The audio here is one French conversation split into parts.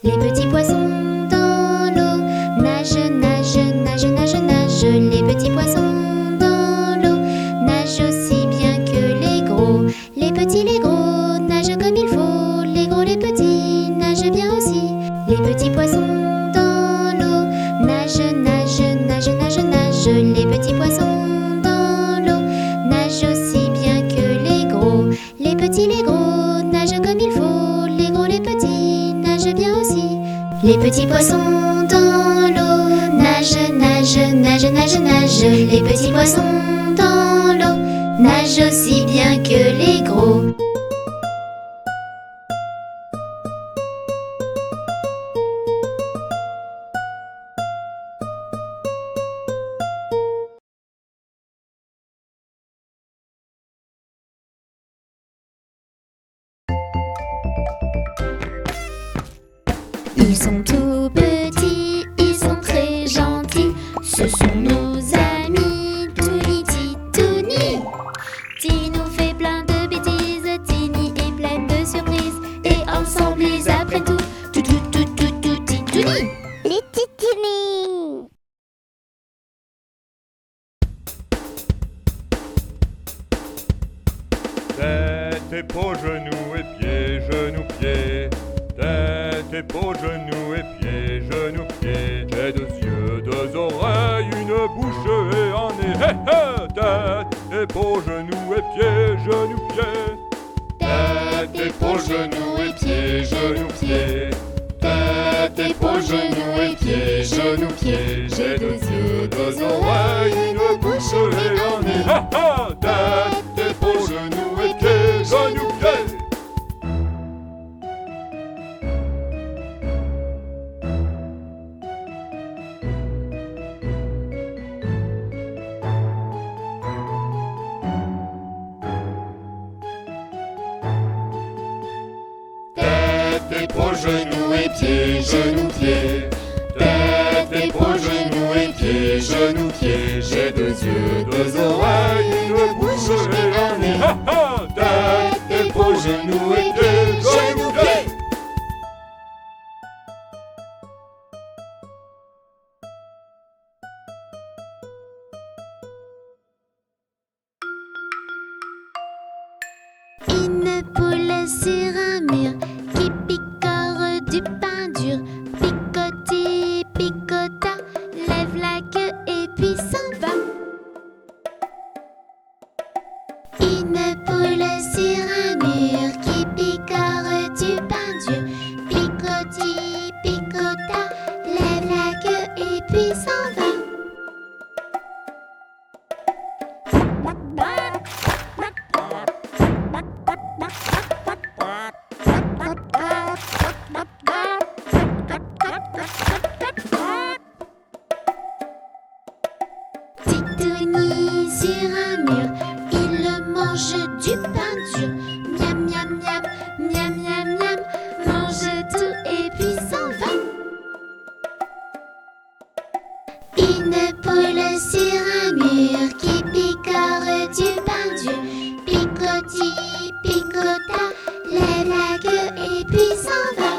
Les petits poissons dans l'eau nagent, nagent, nagent, nagent, nagent. Les petits poissons dans l'eau nagent aussi bien que les gros. Les petits, les gros nagent comme il faut. Les gros, les petits nagent bien aussi. Les petits poissons dans l'eau nagent, nagent, nagent, nagent, nagent. Les petits poissons dans l'eau nagent aussi bien que les gros. Les petits, les gros nagent comme il faut. Les gros, les petits nagent bien aussi. Les petits poissons dans l'eau nagent, nagent, nagent, nagent, nagent. Les petits poissons dans l'eau nagent aussi bien que les gros. Ils sont tout petits, ils sont très gentils. Ce sont nos amis, Touni, Titouni. Tini nous fait plein de bêtises, Tini est pleine de surprises. Et ensemble ils apprennent tout, Titouni. Les titini. Tête, épaules, genoux et pieds, genoux, pieds. Tête, épaules, genoux et pieds, genoux, pieds. J'ai 2 yeux, 2 oreilles, une bouche et un nez. Hé hé. Tête, épaules, genoux et pieds, genoux, pieds. Tête, épaules, genoux et pieds, genoux, pieds. Tête, épaules, genoux et pieds, genoux, pieds. J'ai 2 yeux, 2 oreilles, une bouche et un nez. Hé hé. Tête, épaules, genoux et pieds, genoux, pieds. Épaules, genoux et pieds, genoux, pieds. Tête, épaules, genoux et pieds, genoux, pieds. J'ai 2 yeux, 2 oreilles, une bouche et un nez. Ha ha. Tête, épaules, genoux et pieds, genoux, pieds. Une poule sur un mur qui picore du pain dur. Picoté, picota, lève la queue et puis s'en va. Une poule sur un mur qui picore du pain dur. Picoté, picota, lève la queue et puis s'en va. Titouni sur un mur, il mange du pain dur. Miam, miam, miam, miam, miam, miam, mange tout et puis s'en va. Une poule sur un mur qui picore du pain dur. Picoti, picota, lève la queue et puis s'en va.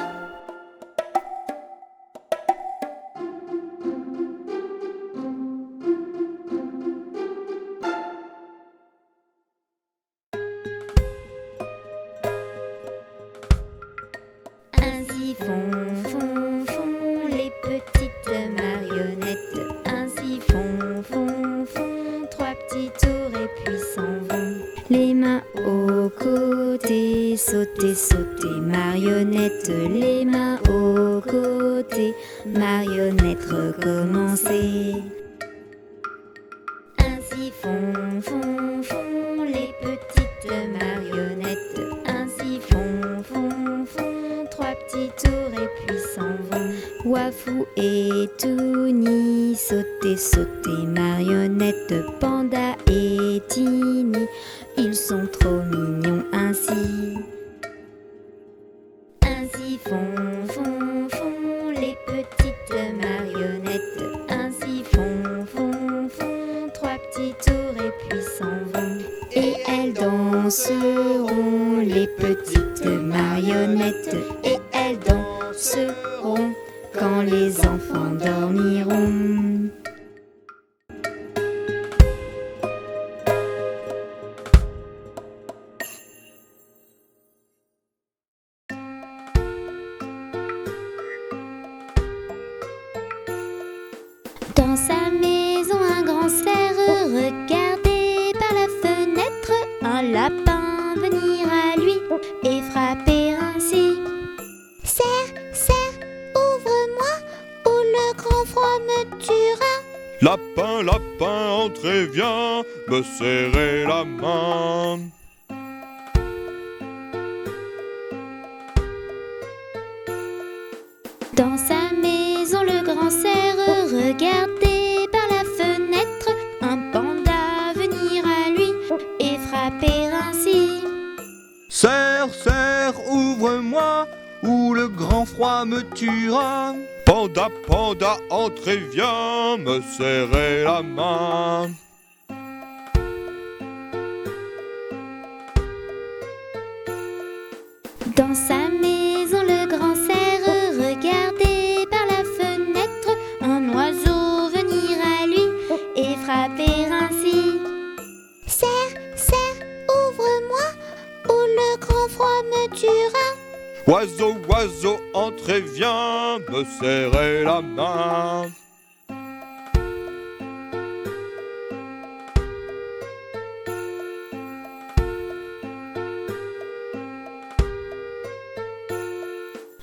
Ainsi font, font, font les petites marionnettes. Ainsi font, font, font 3 petits tours et puis s'en vont. Les mains aux côtés, sauter, sauter, marionnette. Les mains aux côtés, marionnette, recommencer. Ainsi font, font, font les petites marionnettes. Ainsi font, font, font 3 petits tours et puis s'en vont. Wafou et Touni, sauter, sauter, marionnette. Panda et Tini, ils sont trop mignons ainsi. Ainsi font, font, font les petites marionnettes. Ainsi font, font, font 3 petits tours et puis s'en vont. Et elles danseront les petites marionnettes. Et elles danseront seront quand les enfants dormiront. Dans sa maison, un grand cerf regardait par la fenêtre un lapin venir à lui et frapper ainsi. Cerf, cerf, ouvre-moi, ou le grand froid me tuera. Lapin, lapin, entrez, viens me serrer la main. Dans sa maison, le grand cerf regardait par la fenêtre un panda venir à lui et frapper ainsi. Cerf, cerf, ouvre-moi, ou le grand froid me tuera. Panda, panda, entrez, viens me serrer la main. Dans sa maison, le grand cerf regardait par la fenêtre un oiseau venir à lui et frapper ainsi. Cerf, cerf, ouvre-moi, ou le grand froid me tuera. Oiseau, oiseau, entrez, viens me serrer la main.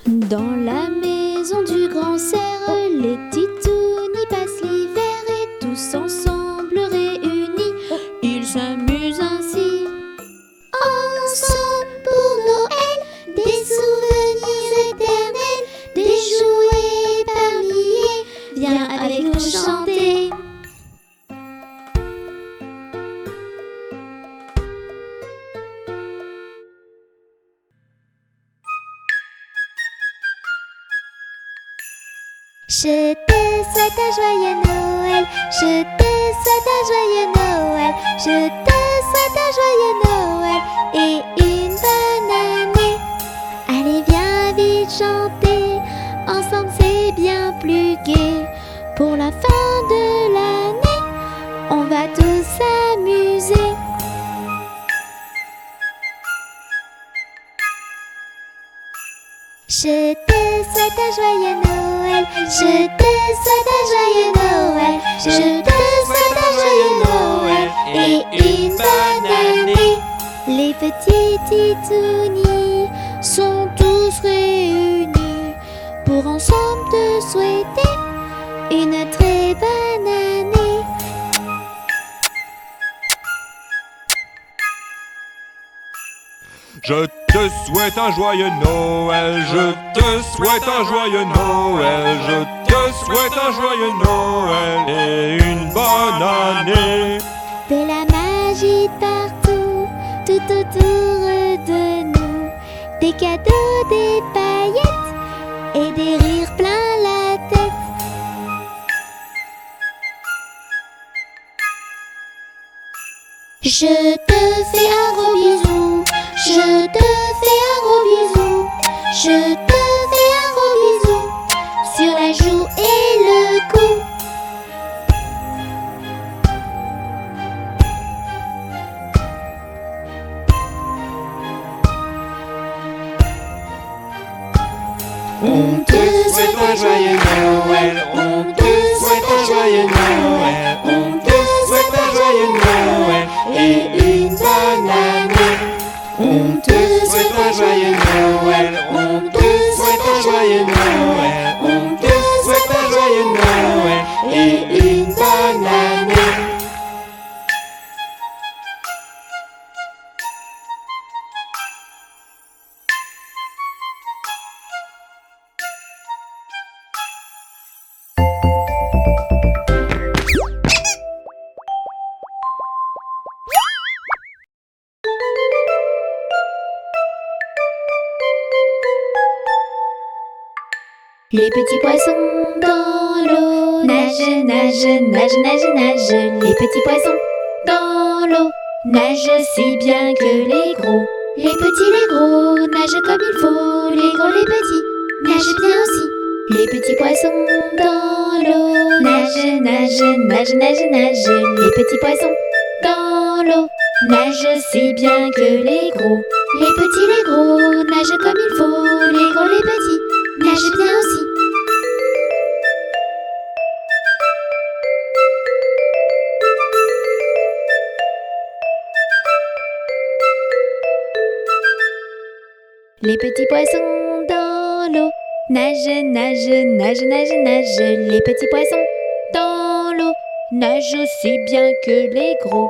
Dans la maison du grand cerf, les titous y passent l'hiver et tous ensemble réunis, ils s'amusent ainsi. Ensemble pour Noël, des souvenirs éternels, des jouets par milliers, Viens avec nous chanter. Je te souhaite un joyeux Noël, je te souhaite un joyeux Noël, je te souhaite un joyeux Noël et une bonne année. Allez viens vite chanter, ensemble c'est bien plus gai. Pour la fin de l'année, on va tous s'amuser. Je te souhaite un joyeux Noël, je te souhaite un joyeux Noël, je te souhaite un joyeux Noël et une bonne année. Les petits titounis sont tous réunis pour ensemble te souhaiter une très bonne année. Je te souhaite un joyeux Noël, je te souhaite un joyeux Noël, je te souhaite un joyeux Noël et une bonne année. De la magie partout, tout autour de nous, des cadeaux, des paillettes et des rires plein la tête. Je te fais un gros bisou, je te fais un gros bisou, je te fais un gros bisou sur la joue et le cou. On te souhaite un joyeux Noël, on te souhaite un joyeux Noël, on te souhaite un joyeux Noël et une bonne année. On te souhaite un joyeux Noël, on te souhaite un joyeux Noël, on te souhaite un joyeux Noël et une bonne année. Les petits poissons dans l'eau nagent, nagent, nagent, nagent, nagent. Les petits poissons dans l'eau nagent si bien que les gros. Les petits, les gros nagent comme il faut. Les gros, les petits nagent bien aussi. Les petits poissons dans l'eau nagent, nagent, nagent, nagent, nagent. Les petits poissons dans l'eau nagent aussi bien que les gros. Les petits, les gros nagent comme il faut. Les gros, les petits nagent bien aussi. Les petits poissons dans l'eau nagent, nagent, nagent, nagent, nagent. Les petits poissons dans l'eau nagent aussi bien que les gros.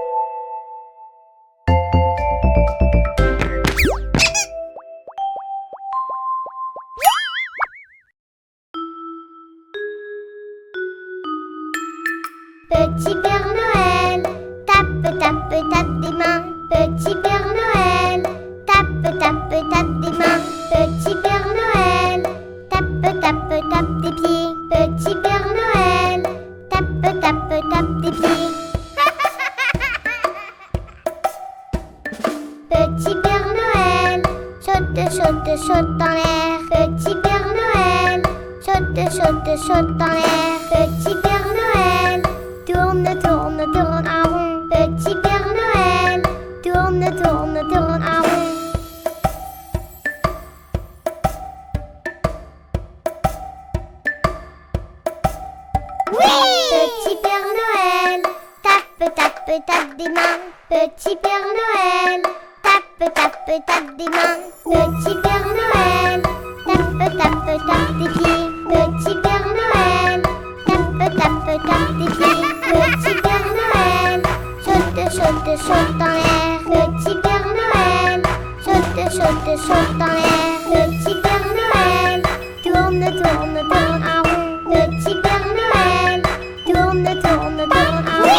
Petit Père Noël, tape, tape, tape des mains. Petit Père Noël, tape, tape, tape des mains. Petit Père Noël, tape, tape, tape des pieds. Petit Père Noël, tape, tape, tape des pieds. Petit Père Noël, saute, saute, saute dans l'air. Petit Père Noël, saute, saute, saute dans l'air. Petit Père Noël, tourne, tourne, tourne en rond. Petit Père Noël, tourne, tourne, tourne en rond. Petit Père Noël, tape, tape, tape des mains. Petit Père Noël, tape, tape, tape des mains. Petit Père Noël, tape, tape, tape des pieds. Petit Père Noël, tape, tape, tape des pieds. Petit Père Noël, saute, saute, saute dans l'air. Petit Père Noël, saute, saute, saute dans l'air. Petit Père Noël, tourne, tourne, tourne en rond. Petit Père Noël, tourne, tourne, tourne en rond.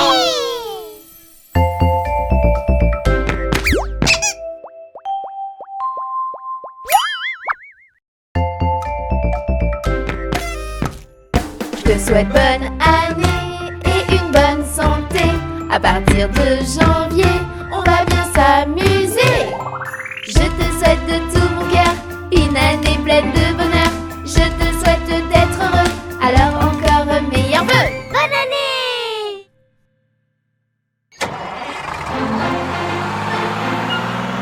Je te souhaite bonne année et une bonne santé. À partir de janvier, on va bien s'amuser. Je te souhaite de tout mon cœur une année pleine de bonheur. Je te souhaite d'être heureux, alors encore meilleurs vœux. Bonne année!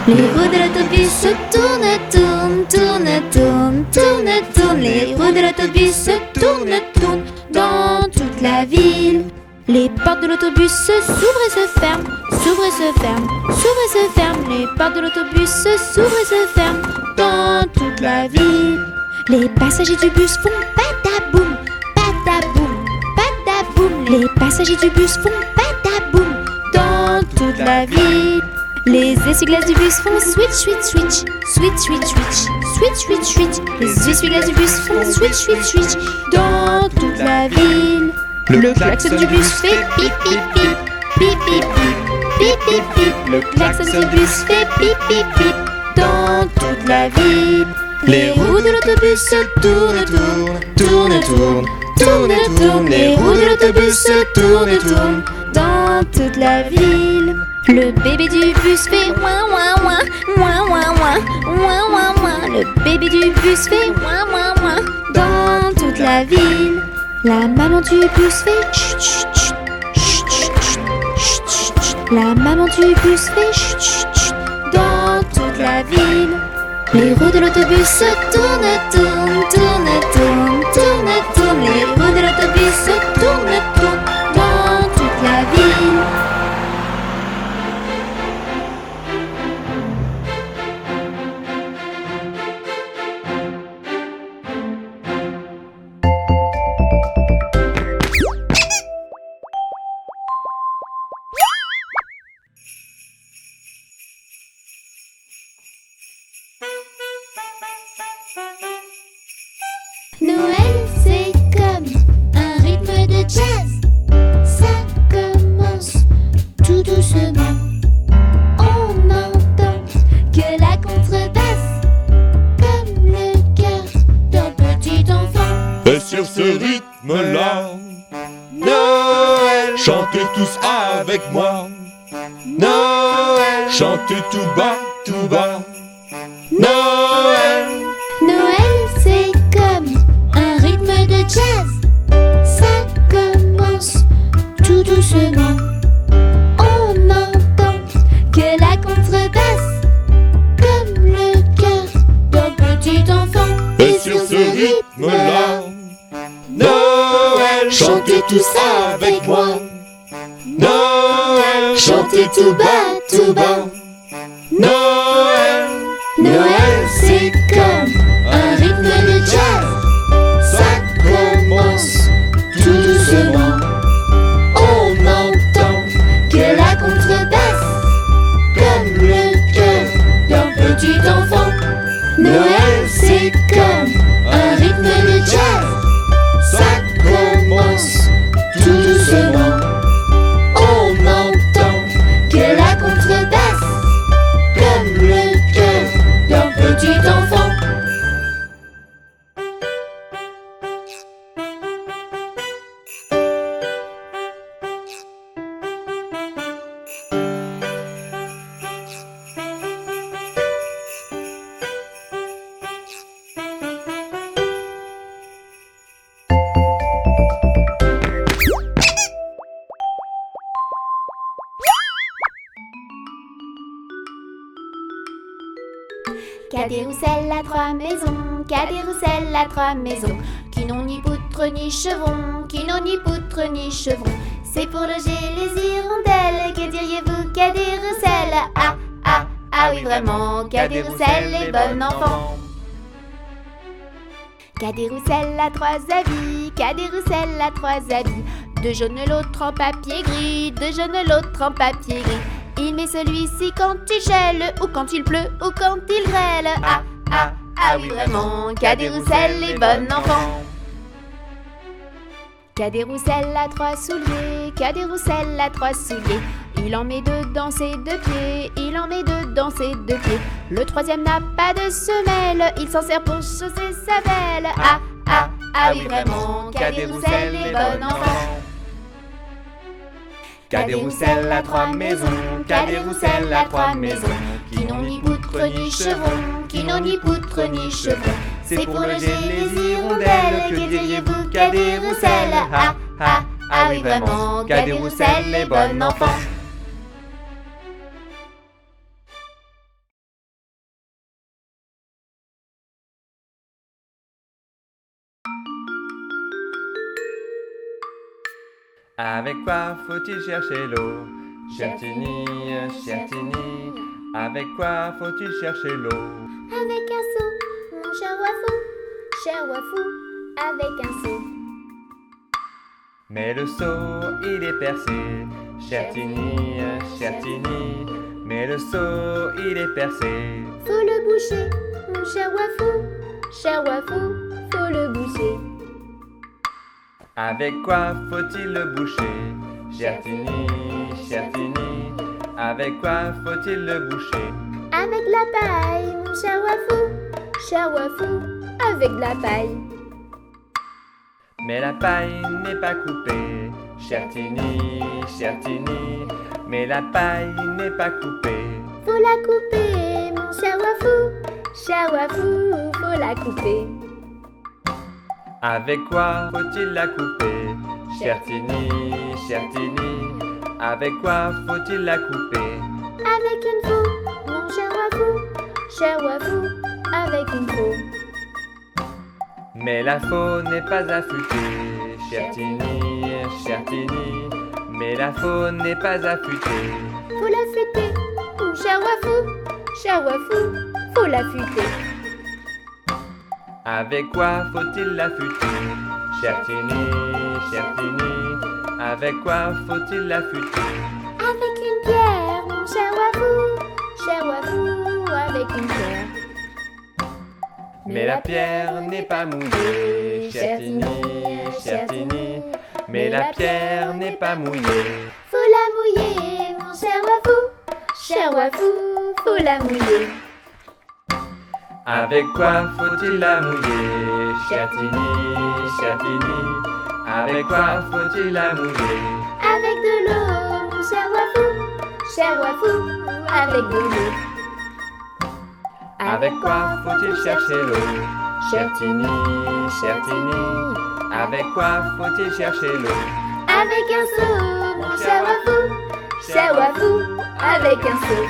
Les roues de l'autobus se tournent, tournent, tournent, tournent, tournent, tournent. Les roues de l'autobus se tournent, tournent dans toute la ville. Les portes de l'autobus s'ouvrent et se ferment, s'ouvrent et se ferment, s'ouvrent et se ferment. Les portes de l'autobus s'ouvrent et se ferment dans toute la ville. Les passagers du bus font pataboum, pataboum, pataboum. Les passagers du bus font pataboum dans toute la ville. Les essuie-glaces du bus font switch, switch, switch, switch, switch, switch, switch, switch, switch. Les essuie-glaces du bus font switch, switch, switch dans toute la ville. Le klaxon du bus fait pip, pip, pip, pip, pip, pip, pip, pip, pip. Le klaxon du bus fait pip, pip, pip dans toute la ville. Les roues de l'autobus se tournent, tournent, tournent, tournent, tournent, tournent. Les roues de l'autobus se tournent, tournent dans toute la ville. Le bébé du bus fait ouin ouin ouin, ouin ouin ouin, ouin ouin ouin. Le bébé du bus fait ouin ouin ouin dans toute la ville. La maman du bus fait chut chut chut, chut chut chut, chut chut. La maman du bus fait chut chut chut dans toute la ville. Les roues de l'autobus se tournent, tournent, tournent, tournent, tournent, tournent. Les roues de l'autobus se tournent, tournent dans toute la ville. Noël, c'est comme un rythme de jazz. Ça commence tout doucement. On n'entend que la contrebasse, comme le cœur d'un petit enfant. Et sur ce rythme-là, Noël, chantez tous avec moi. Noël, chantez tout bas, tout bas. Noël, Noël, c'est comme jazz. Ça commence tout doucement. On n'entend que la contrebasse, comme le cœur d'un petit enfant. Et sur ce rythme-là, Noël, chantez tous avec moi. Noël, chantez tout bas. Noël, Noël, c'est comme un rythme de jazz. Ça commence tout doucement. On n'entend que la contrebasse, comme le cœur d'un petit enfant. Noël, c'est comme un rythme de jazz. Ça commence tout doucement. On n'entend que la contrebasse, comme le cœur d'un petit enfant. Cadet-Roussel a 3 maisons, Cadet-Roussel a 3 maisons, qui n'ont ni poutre ni chevrons, qui n'ont ni poutre ni chevrons. C'est pour loger les hirondelles, que diriez-vous, Cadet-Roussel? Ah oui vraiment, Cadet-Roussel est bon enfant. Cadet-Roussel a 3 habits, Cadet-Roussel a 3 habits, 2 jaunes l'autre en papier gris, 2 jaunes l'autre en papier gris. Il met celui-ci quand il gèle, ou quand il pleut, ou quand il grêle. Ah oui vraiment, Cadet-Roussel est bon enfant. Cadet-Roussel a 3 souliers, Cadet-Roussel a 3 souliers. Il en met 2 dans ses 2 pieds, il en met 2 dans ses 2 pieds. Le 3e n'a pas de semelle, il s'en sert pour chausser sa belle. Ah oui vraiment, Cadet-Roussel est bon enfant. Cadet-Roussel a 3 maisons, Cadet-Roussel a 3 maisons, qui n'ont ni poutre ni chevrons, qui n'ont ni poutre ni chevrons. C'est pour loger les hirondelles, que diriez-vous, Cadet-Roussel? Ah oui vraiment, Cadet-Roussel est bon enfant. Avec quoi faut-il chercher l'eau? Chertini, Chertini, avec quoi faut-il chercher l'eau? Avec un seau, mon cher Wafou, avec un seau. Mais le seau, il est percé. Chertini, Chertini, mais le seau, il est percé. Faut le boucher, mon cher Wafou, faut le boucher. Avec quoi faut-il le boucher? Chertini, Chertini, avec quoi faut-il le boucher? Avec la paille, mon cher Wafou, avec de la paille. Mais la paille n'est pas coupée. Chertini, Chertini, mais la paille n'est pas coupée. Faut la couper, mon cher Wafou, faut la couper. Avec quoi faut-il la couper? Chertini, Chertini, avec quoi faut-il la couper? Avec une faux, mon cher Wafou, avec une faux. Mais la faux n'est pas affûtée. Chertini, Chertini, mais la faux n'est pas affûtée. Faut l'affûter, mon cher Wafou, faut l'affûter. Avec quoi faut-il l'affûter? Chertini, Chertini, avec quoi faut-il l'affûter? Avec une pierre, mon cher Wafou, avec une pierre. Mais la pierre n'est pas mouillée. Chertini, Chertini, mais la pierre n'est pas mouillée. Faut la mouiller, mon cher Wafou, faut la mouiller. Avec quoi faut-il la mouiller? Chertini, Chertini, avec quoi faut-il la mouiller? Avec de l'eau, mon cher Wafou, avec de l'eau. Avec quoi faut-il chercher l'eau? Chertini, Chertini, Avec quoi faut-il chercher l'eau? Avec un seau, mon cher Wafou, avec un seau.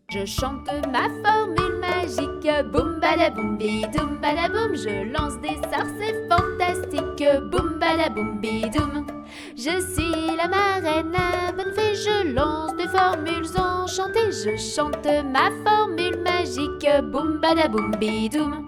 Je chante ma formule magique, boum badaboum bidoum badaboum. Je lance des sorts, c'est fantastique, boum badaboum bidoum. Je suis la marraine à bonne fée, je lance des formules enchantées. Je chante ma formule magique, boum badaboum bidoum.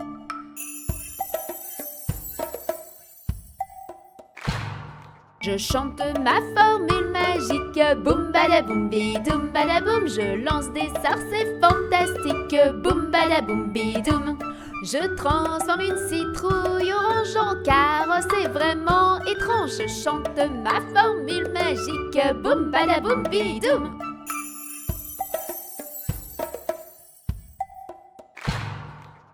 Je chante ma formule magique, boum badaboum bidoum badaboum. Je lance des sorts, c'est fantastique, boum badaboum bidoum. Je transforme une citrouille orange en carrosse, c'est vraiment étrange. Je chante ma formule magique, boum badaboum bidoum.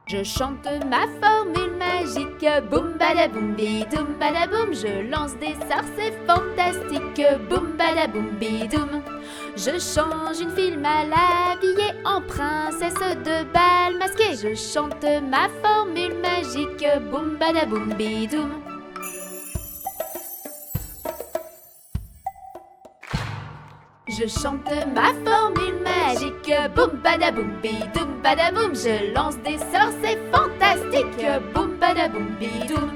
Je chante ma formule magique, boum badaboum bidoum badaboum. Je lance des sorts, c'est fantastique, boum badaboum bidoum. Je change une fille mal habillée en princesse de bal masquée. Je chante ma formule magique, boum badaboum bidoum. Je chante ma formule magique, boum badaboum bidoum badaboum. Je lance des sorts, c'est fantastique, boum badaboum bidoum.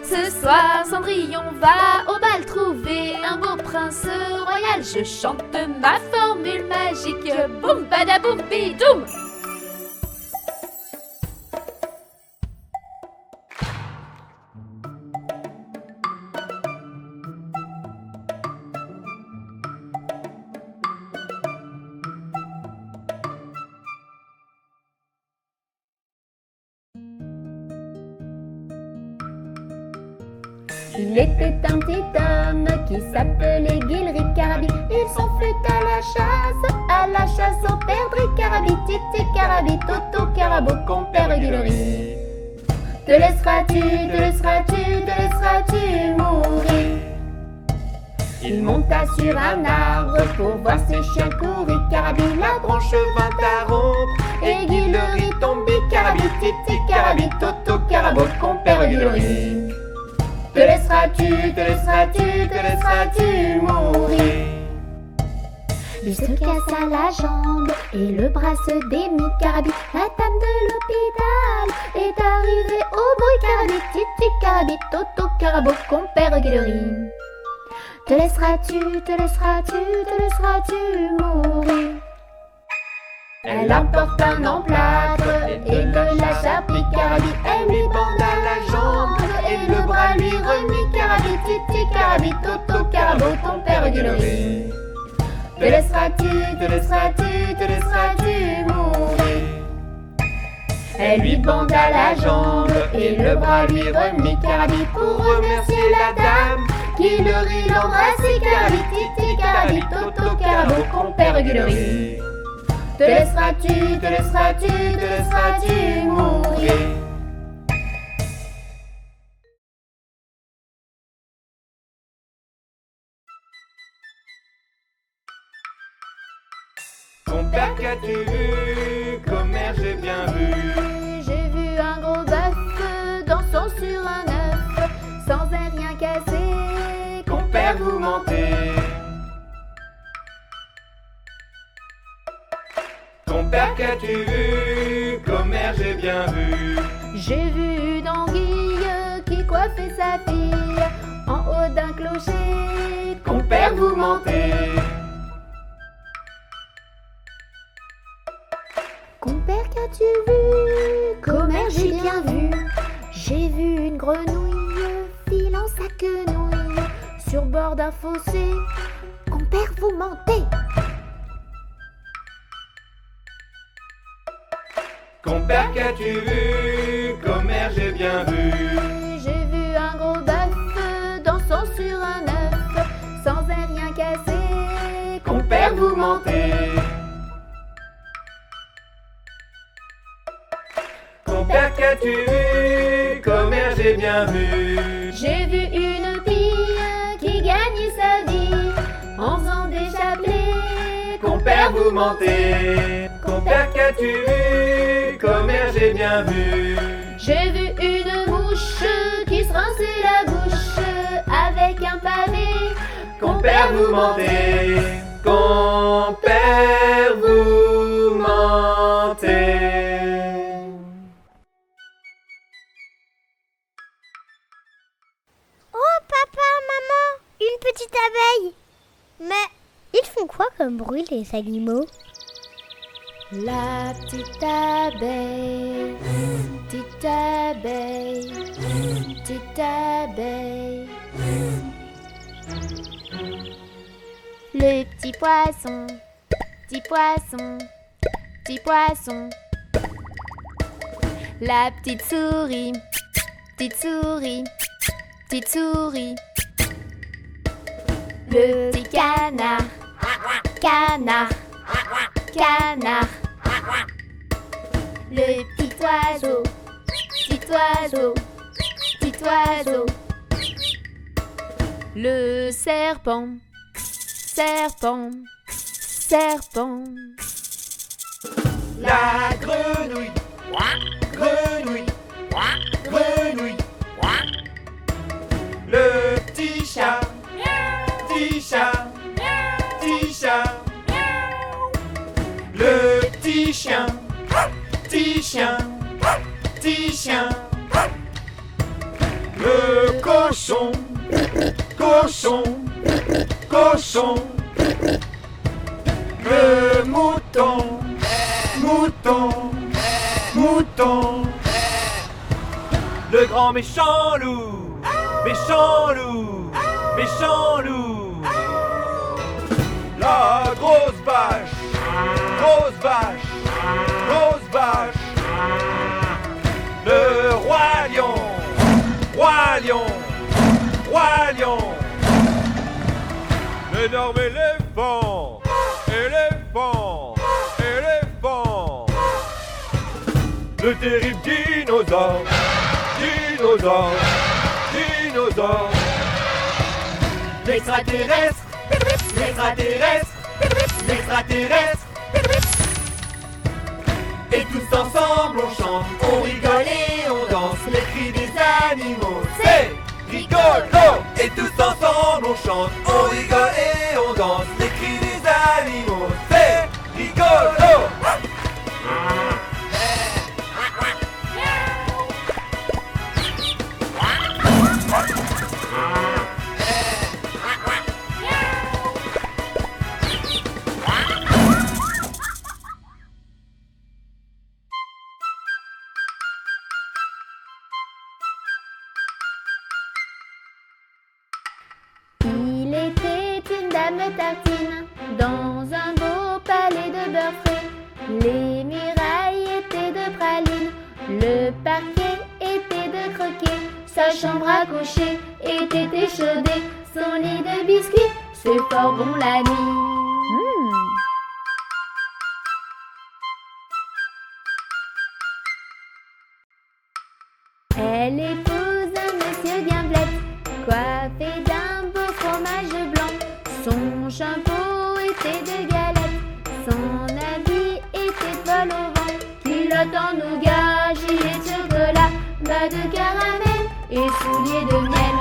Ce soir Cendrillon va au bal trouver un beau prince royal. Je chante ma formule magique, boum badaboum bidoum. Il était un petit homme qui s'appelait Guilry Carabi. Il s'en fut à la chasse au perdrix Carabi. Titi Carabi, Toto Carabo, compère Guilry. Te laisseras-tu mourir? Il monta sur un arbre pour voir ses chiens courir. Carabi, la branche vint à rompre et Guilry tombit. Carabi, Titi Carabi, Toto Carabo, compère Guilry. Te laisseras-tu mourir? Il se cassa la jambe et le bras se démit. Carabi, la dame de l'hôpital est arrivée au bruit. Carabi, Titi Carabi, Toto Carabo, compère Guilry. Te laisseras-tu mourir? Elle apporte un emplâtre et de la charpie. Carabi, elle lui banda la jambe et le bras lui remit. Carabi, Titi Carabi, Toto Carabo, compère Guilry. Te laisseras-tu mourir? Elle lui banda la jambe et le bras lui remit. Carabi, pour remercier la dame, Guilry l'embrassait. Carabi, Titi Carabi, Toto Carabo, compère Guilry. Te laisseras-tu mourir? Compère, qu'as-tu vu? Commère, j'ai bien vu. J'ai vu un gros bœuf dansant sur un œuf, sans un rien cassé. Compère, vous mentez. Compère, qu'as-tu vu? Commère, j'ai bien vu. J'ai vu une anguille qui coiffait sa fille en haut d'un clocher. Compère, vous mentez. Compère, qu'as-tu vu? Commère, j'ai bien vu. J'ai vu une grenouille filant sa quenouille sur bord d'un fossé. Compère, vous mentez. Compère, qu'as-tu vu? Commère, j'ai bien vu. J'ai vu un gros bœuf dansant sur un œuf sans un rien cassé. Compère, vous mentez. Compère, qu'as-tu vu? Commère, j'ai bien vu. J'ai vu une fille qui gagnait sa vie en faisant des chapelets. Compère, vous mentez. Compère, qu'as-tu vu? Commère, j'ai bien vu. J'ai vu une mouche qui se rinçait la bouche avec un pavé. Compère, vous mentez. Compère, vous mentez. Oh papa, maman, une petite abeille. Mais ils font quoi comme bruit les animaux? La petite abeille, petite abeille, petite abeille. Le petit poisson, petit poisson, petit poisson. La petite souris, petite souris, petite souris. Le petit canard, canard, canard. Le petit oiseau, petit oiseau, petit oiseau. Le serpent, serpent, serpent. La grenouille, grenouille, grenouille. Le petit chat, petit chat, petit chat. Le petit chien, petit chien, petit chien. Le cochon, cochon, cochon. Le mouton, mouton, mouton. Le grand méchant loup, méchant loup, méchant loup. La grosse vache, grosse vache, grosse vache. Le roi lion, roi lion, roi lion. L'énorme éléphant, éléphant, éléphant. Le terrible dinosaure, dinosaure, dinosaure. L'extraterrestre, l'extraterrestre, l'extraterrestre. Et tous ensemble on chante, on rigole et on danse. Les cris des animaux, c'est rigolo. Et tous ensemble on chante, on rigole et on danse. Les cris des animaux, c'est rigolo. Il était une dame tartine dans un beau palais de beurre frais. Les murailles étaient de pralines, le parquet était de croquet. Sa chambre à coucher était échaudée, son lit de biscuits, c'est fort bon la nuit. Elle épouse un monsieur bien blette, coiffé d'un beau fromage blanc. Son chapeau était de galette, son habit était de vol au vent. Culotte en nougat, gilet de chocolat, bas de caramel et souliers de miel.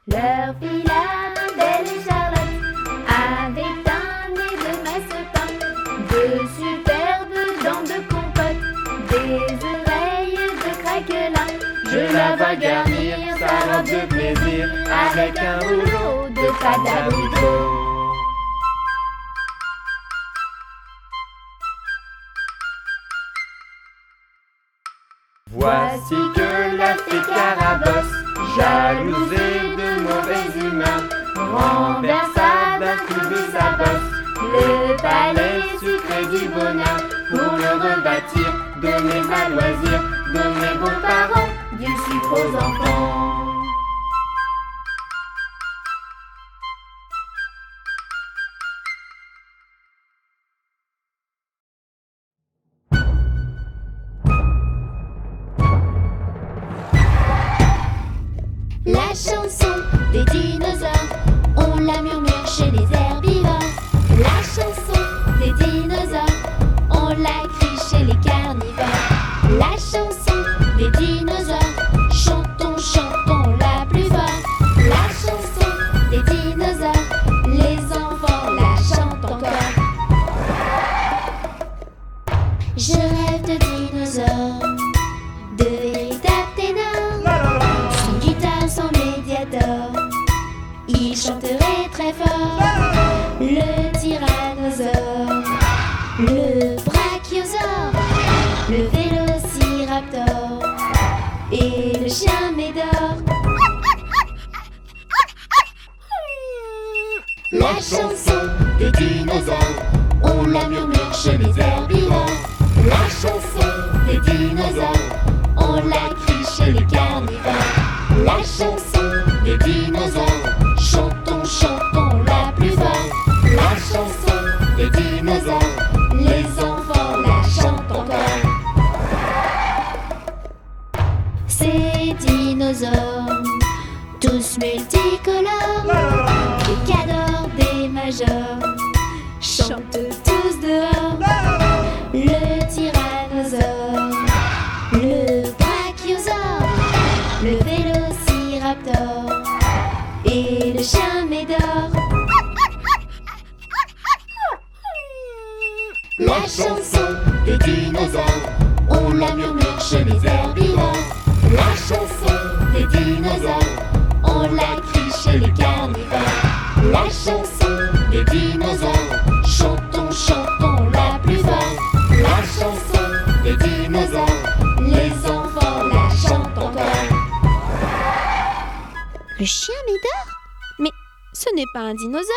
Leur filla un bel écharlotte, avec un nez de masse-pain, de superbes dents de compote, des oreilles de craquelin. Je la vois garnir sa robe de plaisir avec un rouleau de pâte d'abricot. Voici que la fée Carabosse, jalouse et de mauvaise humeur, renversa d'un coup de sa bosse le palais sucré du bonheur. Pour le rebâtir, donner à loisir, donner bons parents, du sucre aux enfants. La chanson des dinosaures, on la murmure chez les herbivores. La chanson des dinosaures, on la crie chez les carnivores. La chanson des dinosaures, chantons, chantons la plus fort. La chanson des dinosaures, les enfants la chantent encore. Je rêve de dinosaures, de véritables ténors, sans guitare, sans médiator, ils chanteraient très fort. Le tyrannosaure, le brachiosaure, le vélociraptor et le chien médor. La chanson des dinosaures, on la murmure chez les herbivores. La chanson des dinosaures, on la crie chez les carnivores. La chanson des dinosaures, chantons, chantons la plus fort. La chanson des dinosaures, les enfants la chantent encore. Ces dinosaures, tous multicolores, des cadors, des majors, chantent tous dehors. Le tyrannosaure, le brachiosaure, le vélociraptor et le chien médor. La chanson des dinosaures, on la murmure chez les herbivores. La chanson des dinosaures, on la crie chez les carnivores. La chanson des dinosaures, chantons, chantons la plus fort. La chanson des dinosaures, les enfants la chantent encore. Le chien médor? Mais ce n'est pas un dinosaure.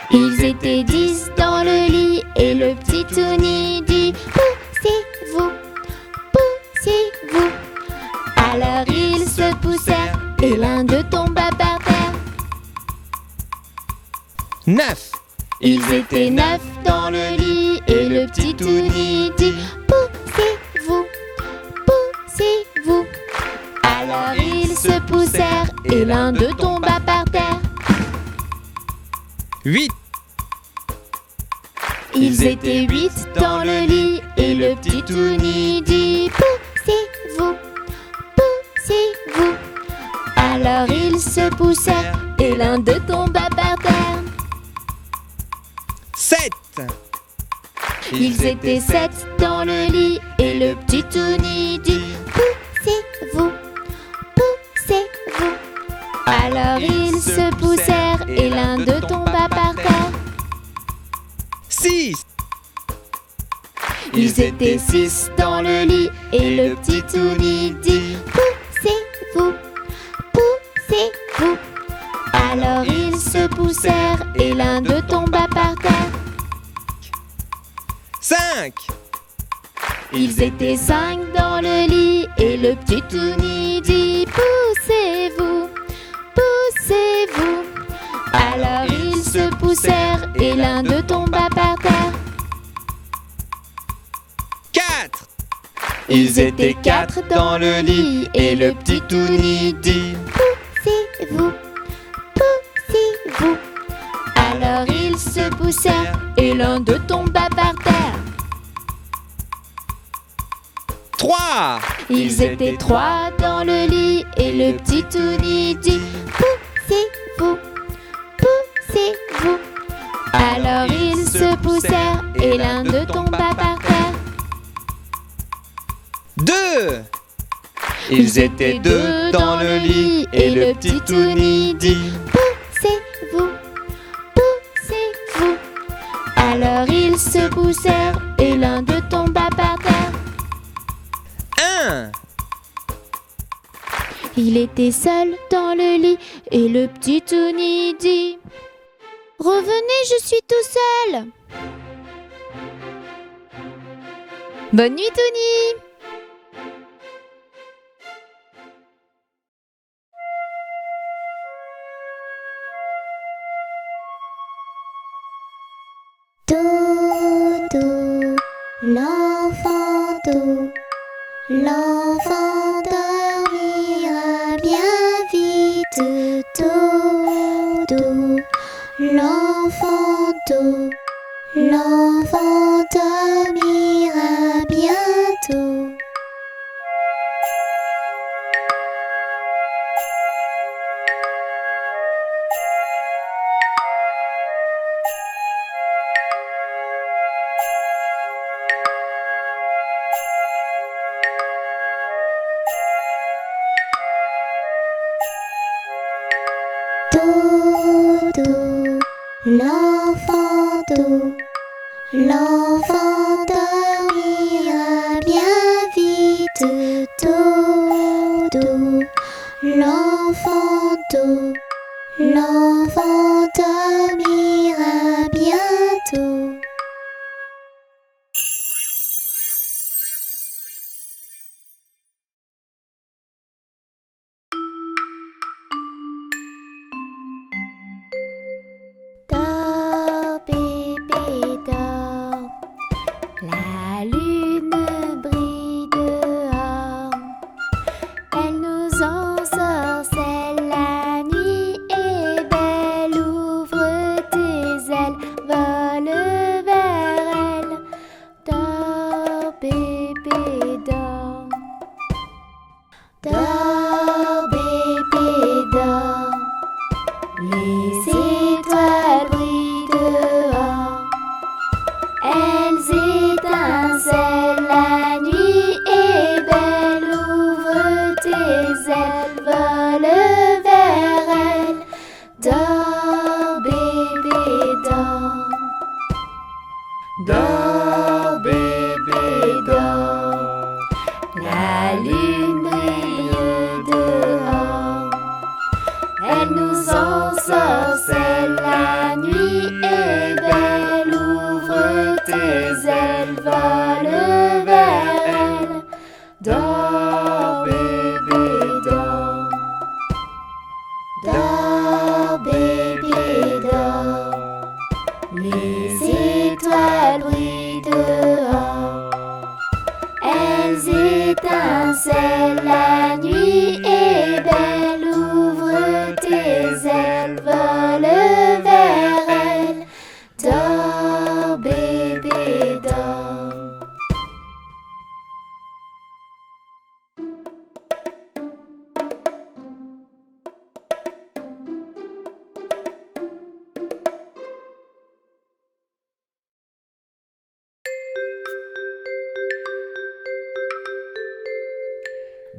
Ils étaient 10 dans le lit et le petit Tony dit: poussez-vous, poussez-vous. Alors ils se poussèrent et l'un d'eux tomba par terre. 9. Ils étaient 9 dans le lit et le petit Tony dit: poussez-vous, poussez-vous. Alors ils se poussèrent et l'un d'eux tomba par terre. 8. Ils étaient 8 dans le lit et le petit Tony dit: poussez-vous, poussez-vous. Alors ils se poussèrent et l'un d'eux tomba par terre. 7. Ils étaient 7 dans le lit et le petit Tony dit: poussez-vous, poussez-vous. Alors ils se poussèrent et l'un d'eux tomba par terre. 6. Ils étaient 6 dans le lit et le petit Tony dit: poussez-vous, poussez-vous. Alors ils se poussèrent et l'un d'eux tomba par terre. 5. Ils étaient 5 dans le lit et le petit Tony dit: poussez-vous, poussez-vous. Alors ils se poussèrent et l'un d'eux tomba par terre. 4. Ils étaient 4 dans le lit et le petit Tony dit: poussez-vous, poussez-vous. Alors ils se poussèrent et l'un d'eux tomba par terre. 3. Ils étaient 3 dans le lit et le petit Tony dit: poussez-vous, poussez-vous. Alors ils se poussèrent et l'un d'eux tomba par terre. 2. Ils étaient 2 dans le lit et le petit Tony dit: poussez-vous, poussez-vous. Alors ils se poussèrent et l'un d'eux tomba par terre. 1. Il était seul dans le lit et le petit Tony dit: revenez, je suis tout seul. Bonne nuit, Tony. L'enfant dormira bien vite tôt. L'enfant dormira bientôt. Dodo, l'enfant dormira bien vite tôt. L'enfant dormira bientôt. Dors, bébé, dors. La lune brille dehors. Elle nous ensorcelle, la nuit est belle. Ouvre tes ailes, vole vers elle. Dors, bébé, dors. Dors, bébé, dors. Les étoiles brillent dehors, elles étincellent, la nuit est belle. Ouvre tes ailes, vole vers elle. Dors, bébé, dors. Dors, bébé, dors. La lune brille dehors, elle nous ensorcelle, la nuit est belle. Ouvre tes ailes, vole vers elle. Dors, bébé, dors. Dors, bébé, dors. Les étoiles brillent dehors, elles étincellent, la nuit est belle. Ouvre tes ailes, vole vers elle. Dors, bébé, dors.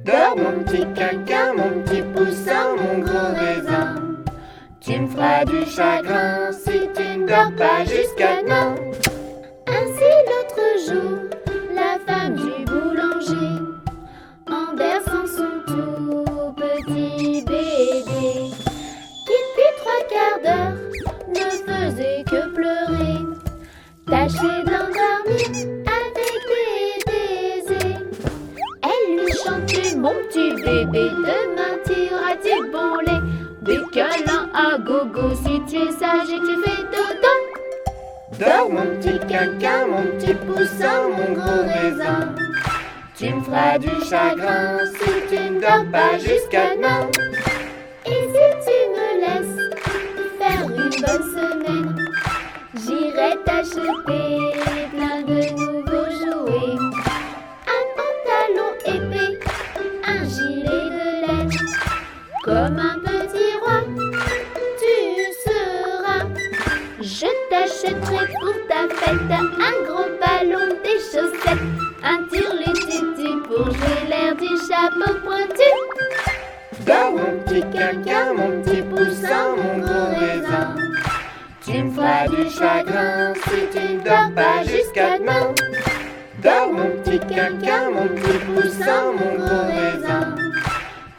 Dors mon petit quinquin, mon petit poussin, mon gros raisin. Tu me feras du chagrin si tu ne dors pas jusqu'à demain. Ainsi l'autre jour, la femme du boulanger, en berçant son tout petit bébé, qui depuis 3/4 d'heure ne faisait que pleurer, tâchait d'endormir avec des baisers. Elle lui chantait: mon petit bébé, demain t'iras-tu bon lait, des câlins à gogo si tu es sage et tu fais dodo. Dors mon petit quinquin, mon petit poussin, mon gros raisin. Tu me feras du chagrin si tu ne dors pas jusqu'à demain. Et si tu me laisses faire une bonne semaine, j'irai t'acheter plein de nouveaux jouets. Un pantalon épais, un gilet de laine, comme un petit roi, tu seras. Je t'achèterai pour ta fête un gros ballon, des chaussettes, un tire-les-tutu pour jouer l'air du chapeau pointu. Dors mon petit quinquin, mon petit poussin, mon gros raisin. Tu me feras du chagrin si tu ne dors pas jusqu'à demain. Dors mon petit quinquin, mon petit poussin, mon gros raisin.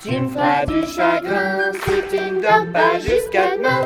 Tu me feras du chagrin si tu ne dors pas jusqu'à demain.